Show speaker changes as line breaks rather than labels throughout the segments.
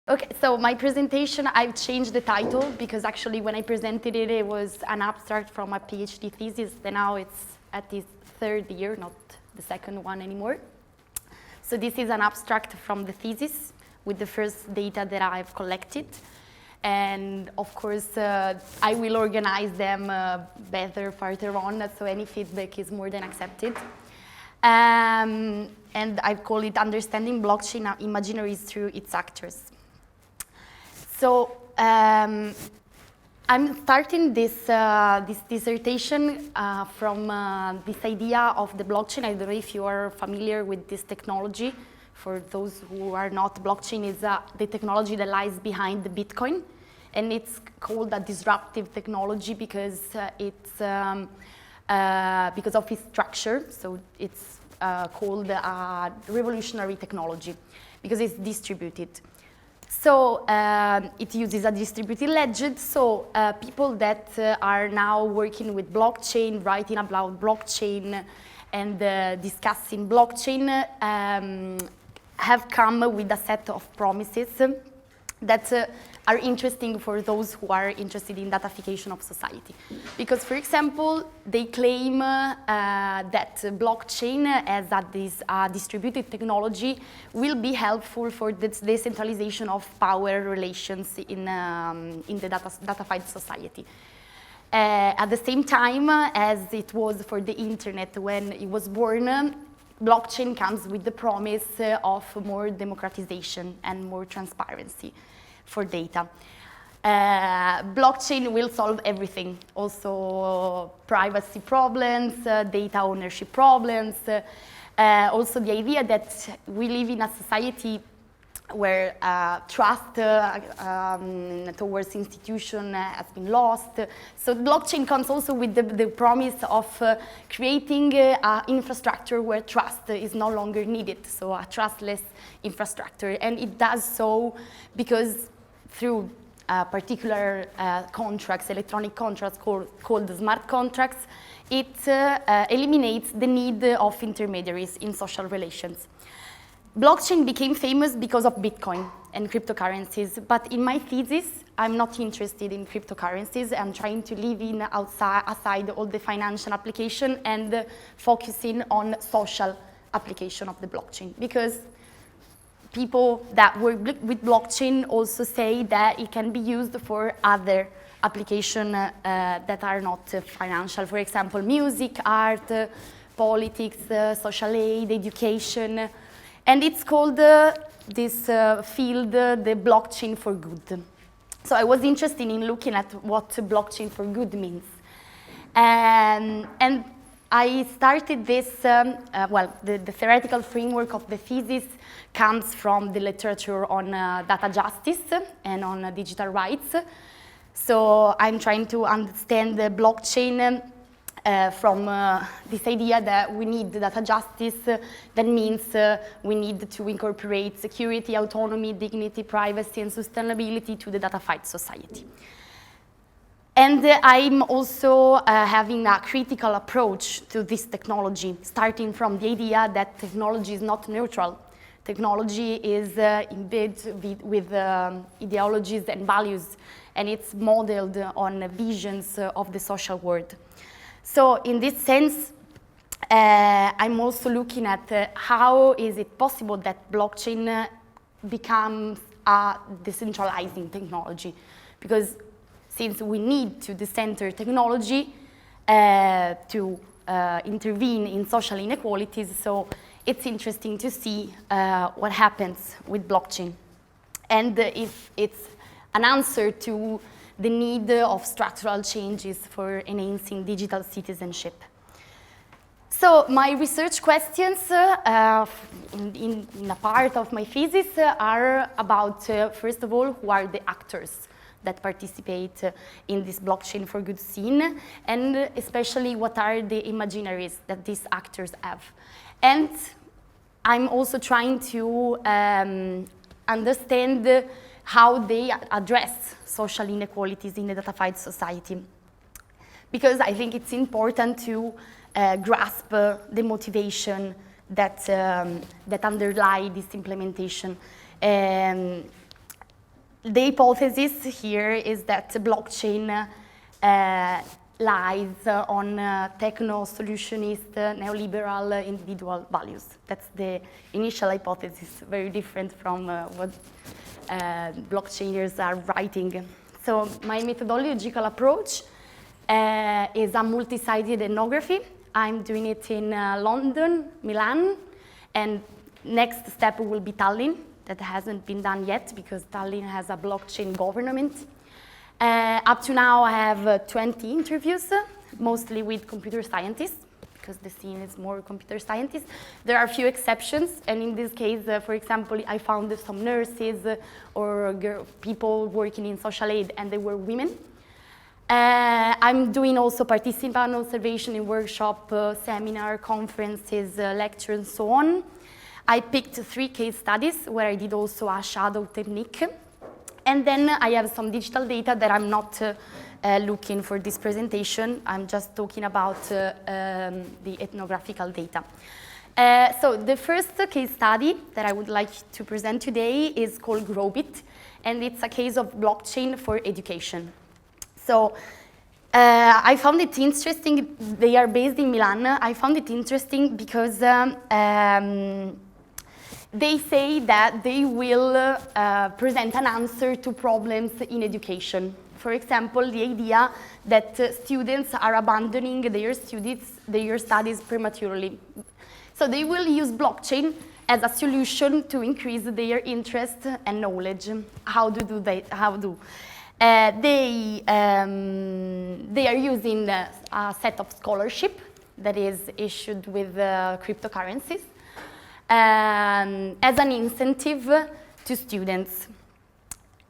Okay, so my presentation, I've changed the title because actually when I presented it, it was an abstract from a PhD thesis. Then now it's at its third year, not the second one anymore. So this is an abstract from the thesis with the first data that I've collected. And of course, I will organize them better further on, so any feedback is more than accepted. And I call it Understanding Blockchain Imaginaries Through Its Actors. So I'm starting this dissertation from this idea of the blockchain. I don't know if you are familiar with this technology. For those who are not, blockchain is the technology that lies behind the Bitcoin. And it's called a disruptive technology because because of its structure. So it's called a revolutionary technology because it's distributed. So it uses a distributed ledger. So people that are now working with blockchain, writing about blockchain, and discussing blockchain have come with a set of promises that are interesting for those who are interested in datafication of society. Because, for example, they claim that blockchain as this distributed technology will be helpful for the decentralization of power relations in the datafied society. At the same time as it was for the internet when it was born, blockchain comes with the promise of more democratization and more transparency for data. Blockchain will solve everything, also privacy problems, data ownership problems, also the idea that we live in a society where trust towards institution has been lost. So blockchain comes also with the promise of creating an infrastructure where trust is no longer needed, so a trustless infrastructure. And it does so because through particular contracts, electronic contracts called smart contracts, it eliminates the need of intermediaries in social relations. Blockchain became famous because of Bitcoin and cryptocurrencies, but in my thesis, I'm not interested in cryptocurrencies. I'm trying to leave aside all the financial application and focusing on social application of the blockchain, because people that work with blockchain also say that it can be used for other applications that are not financial. For example, music, art, politics, social aid, education. And it's called this field, the blockchain for good. So I was interested in looking at what blockchain for good means. And I started this, the theoretical framework of the thesis comes from the literature on data justice and on digital rights. So I'm trying to understand the blockchain from this idea that we need data justice. That means we need to incorporate security, autonomy, dignity, privacy, and sustainability to the datafied society. And I'm also having a critical approach to this technology, starting from the idea that technology is not neutral. Technology is embedded with ideologies and values, and it's modeled on visions of the social world. So in this sense, I'm also looking at how is it possible that blockchain becomes a decentralizing technology, because since we need to decenter technology to intervene in social inequalities, so it's interesting to see what happens with blockchain and if it's an answer to the need of structural changes for enhancing digital citizenship. So my research questions in a part of my thesis are about, first of all, who are the actors that participate in this blockchain for good scene, and especially what are the imaginaries that these actors have. And I'm also trying to understand how they address social inequalities in the datafied society. Because I think it's important to grasp the motivation that underlie this implementation. the hypothesis here is that blockchain lies on techno-solutionist, neoliberal individual values. That's the initial hypothesis, very different from what blockchainers are writing. So my methodological approach is a multi-sided ethnography. I'm doing it in London, Milan, and next step will be Tallinn. That hasn't been done yet because Tallinn has a blockchain government. Up to now, I have 20 interviews, mostly with computer scientists, because the scene is more computer scientists. There are a few exceptions, and in this case, for example, I found some nurses or people working in social aid, and they were women. I'm doing also participant observation in workshop, seminar, conferences, lectures, and so on. I picked 3 case studies where I did also a shadow technique. And then I have some digital data that I'm not looking for this presentation. I'm just talking about the ethnographical data. So the first case study that I would like to present today is called Robit, and it's a case of blockchain for education. So I found it interesting. They are based in Milan. I found it interesting because they say that they will present an answer to problems in education. For example, the idea that students are abandoning their studies prematurely. So they will use blockchain as a solution to increase their interest and knowledge. How do they? They are using a set of scholarship that is issued with cryptocurrencies as an incentive to students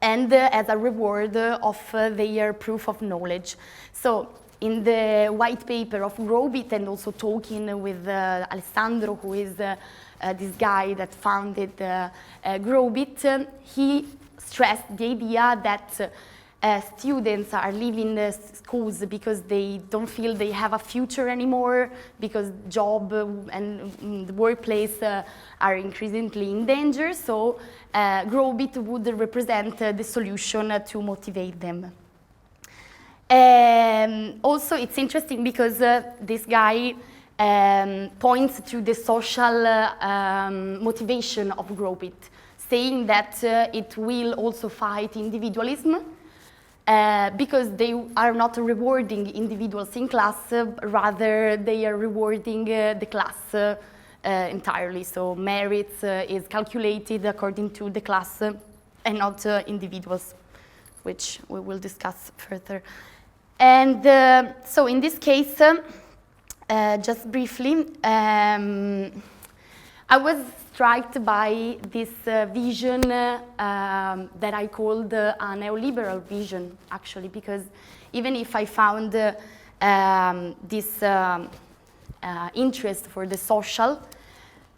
and as a reward of their proof of knowledge. So in the white paper of Robit, and also talking with Alessandro, who is this guy that founded Robit, he stressed the idea that students are leaving schools because they don't feel they have a future anymore, because job and the workplace are increasingly in danger. So Robit would represent the solution to motivate them. Also, it's interesting because this guy points to the social motivation of Robit, saying that it will also fight individualism, because they are not rewarding individuals in class, rather they are rewarding the class entirely. So merit is calculated according to the class and not individuals, which we will discuss further. And so in this case, just briefly, I was struck by this vision that I called a neoliberal vision, actually, because even if I found this interest for the social,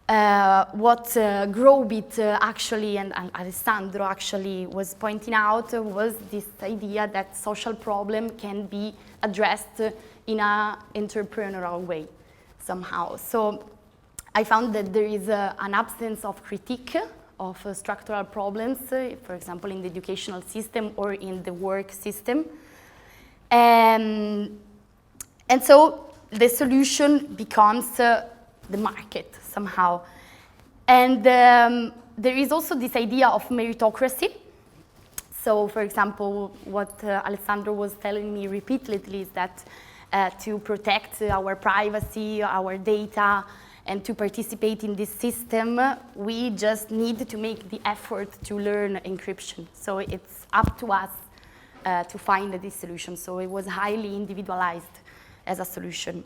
what Robit actually and Alessandro actually was pointing out was this idea that social problem can be addressed in an entrepreneurial way somehow. So I found that there is an absence of critique of structural problems, for example, in the educational system or in the work system. And so the solution becomes the market somehow. And there is also this idea of meritocracy. So, for example, what Alessandro was telling me repeatedly is that to protect our privacy, our data, and to participate in this system, we just need to make the effort to learn encryption. So it's up to us to find this solution. So it was highly individualized as a solution.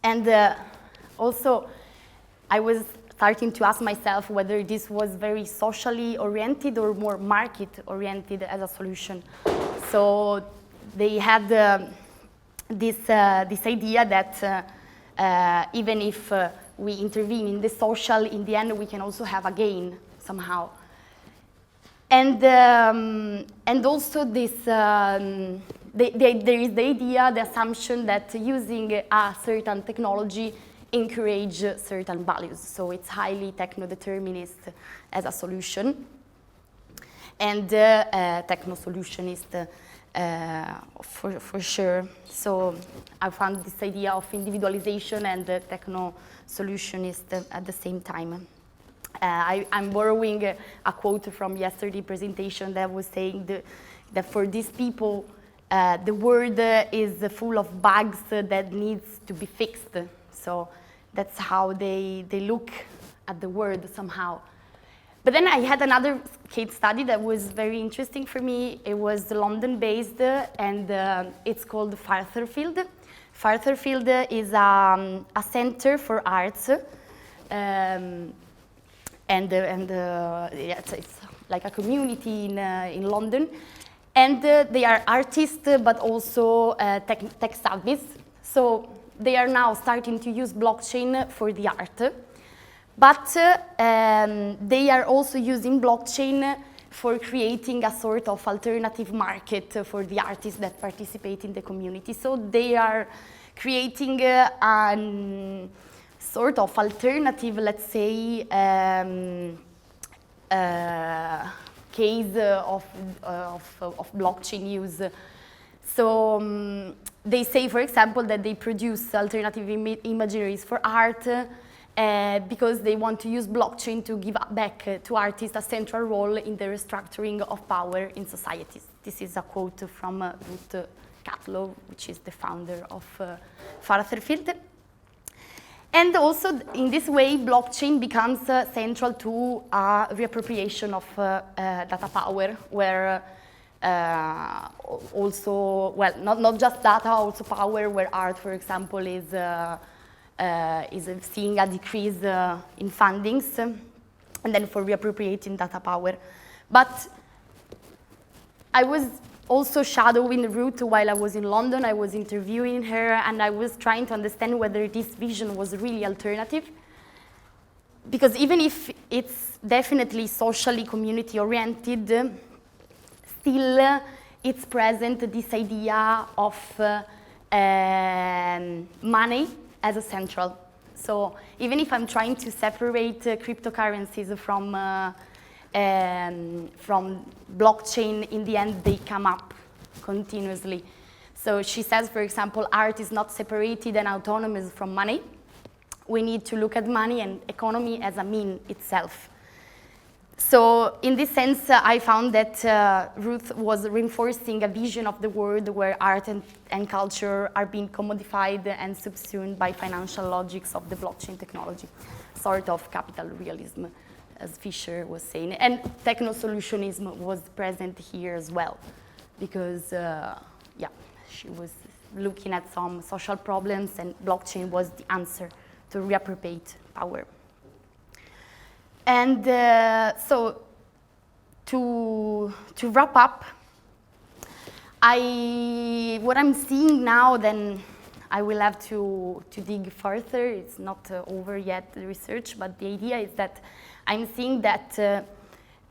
And also, I was starting to ask myself whether this was very socially oriented or more market oriented as a solution. So they had this idea that even if we intervene in the social, in the end we can also have a gain somehow. And also this, there is the idea, the assumption that using a certain technology encourage certain values. So it's highly techno-determinist as a solution. and techno-solutionist for sure. So I found this idea of individualization and techno-solutionist at the same time. I'm borrowing a quote from yesterday's presentation that was saying that for these people, the world is full of bugs that needs to be fixed. So that's how they look at the world somehow. But then I had another case study that was very interesting for me. It was London-based, and it's called Furtherfield. Furtherfield is a center for arts, and it's like a community in London. And they are artists, but also tech savvy. So they are now starting to use blockchain for the art. But they are also using blockchain for creating a sort of alternative market for the artists that participate in the community. So they are creating a sort of alternative, let's say, case of blockchain use. So they say, for example, that they produce alternative imageries for art because they want to use blockchain to give back to artists a central role in the restructuring of power in societies. This is a quote from Ruth Catlow, which is the founder of Furtherfield. And also, in this way, blockchain becomes central to a reappropriation of data power, where also, well, not just data, also power, where art, for example, is seeing a decrease in fundings, and then for reappropriating data power. But I was also shadowing Ruth while I was in London. I was interviewing her, and I was trying to understand whether this vision was really alternative. Because even if it's definitely socially community-oriented, still it's present this idea of money as a central. So even if I'm trying to separate cryptocurrencies from blockchain, in the end they come up continuously. So she says, for example, art is not separated and autonomous from money. We need to look at money and economy as a mean itself. So in this sense, I found that Ruth was reinforcing a vision of the world where art and culture are being commodified and subsumed by financial logics of the blockchain technology, sort of capital realism, as Fisher was saying. And techno-solutionism was present here as well, because yeah, she was looking at some social problems, and blockchain was the answer to reappropriate power. And so to wrap up, what I'm seeing now, then I will have to dig further. It's not over yet, the research, but the idea is that I'm seeing that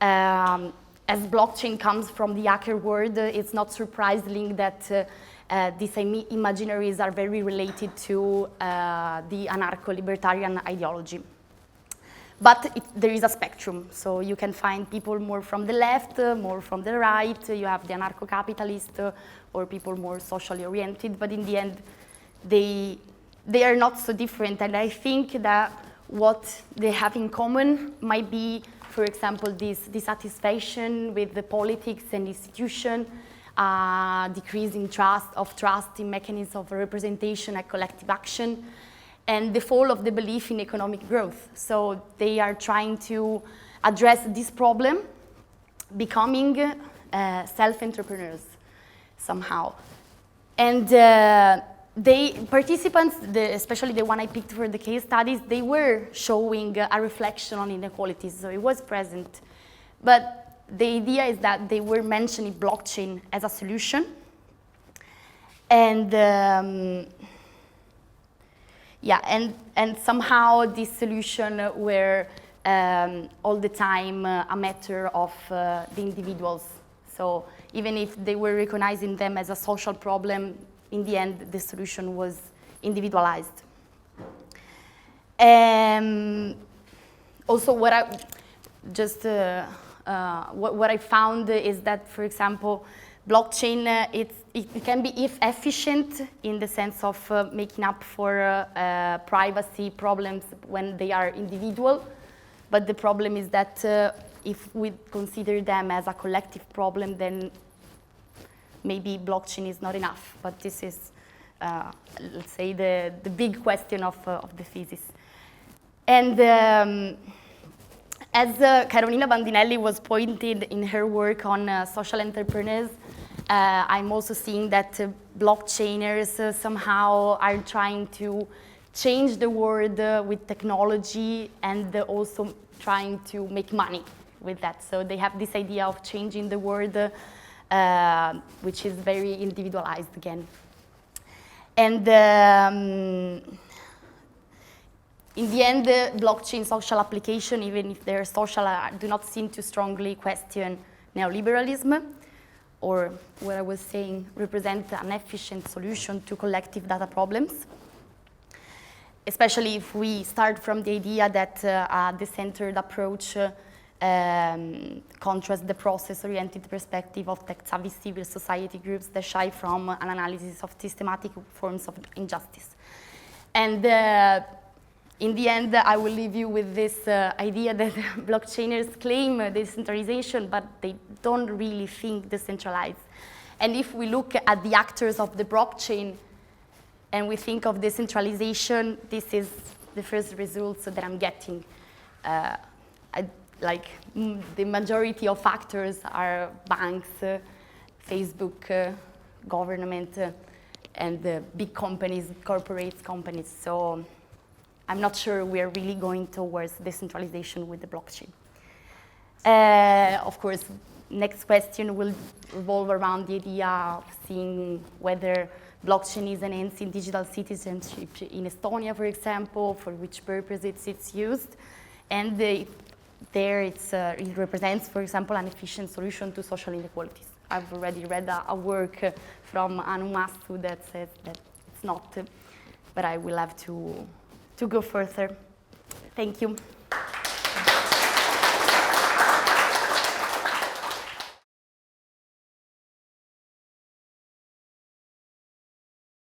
as blockchain comes from the hacker world, it's not surprising that these imaginaries are very related to the anarcho-libertarian ideology. But there is a spectrum, so you can find people more from the left, more from the right. You have the anarcho-capitalist, or people more socially oriented. But in the end, they are not so different. And I think that what they have in common might be, for example, this dissatisfaction with the politics and institution, decreasing trust in mechanisms of representation and collective action, and the fall of the belief in economic growth. So they are trying to address this problem, becoming self-entrepreneurs somehow. And participants, especially the one I picked for the case studies, they were showing a reflection on inequalities, so it was present. But the idea is that they were mentioning blockchain as a solution. And yeah, and somehow this solution were all the time a matter of the individuals. So even if they were recognizing them as a social problem, in the end, the solution was individualized. Also, what I just what I found is that, for example, blockchain, it can be efficient in the sense of making up for privacy problems when they are individual. But the problem is that if we consider them as a collective problem, then maybe blockchain is not enough. But this is, let's say, the big question of the thesis. And as Carolina Bandinelli was pointed in her work on social entrepreneurs, I'm also seeing that blockchainers somehow are trying to change the world with technology and also trying to make money with that. So they have this idea of changing the world, which is very individualized again. And in the end, blockchain social application, even if they're social, do not seem to strongly question neoliberalism, or what I was saying, represent an efficient solution to collective data problems. Especially if we start from the idea that a decentered approach contrasts the process-oriented perspective of tech-savvy civil society groups that shy from an analysis of systematic forms of injustice. And in the end, I will leave you with this idea that blockchainers claim decentralization, but they don't really think decentralized. And if we look at the actors of the blockchain and we think of decentralization, this is the first results that I'm getting. The majority of actors are banks, Facebook, government, and big companies, corporate companies. So I'm not sure we're really going towards decentralization with the blockchain. Of course, next question will revolve around the idea of seeing whether blockchain is enhancing digital citizenship in Estonia, for example, for which purpose it's used. And there it represents, for example, an efficient solution to social inequalities. I've already read a work from Anu Mastu that says that it's not, but I will have to go further. Thank you.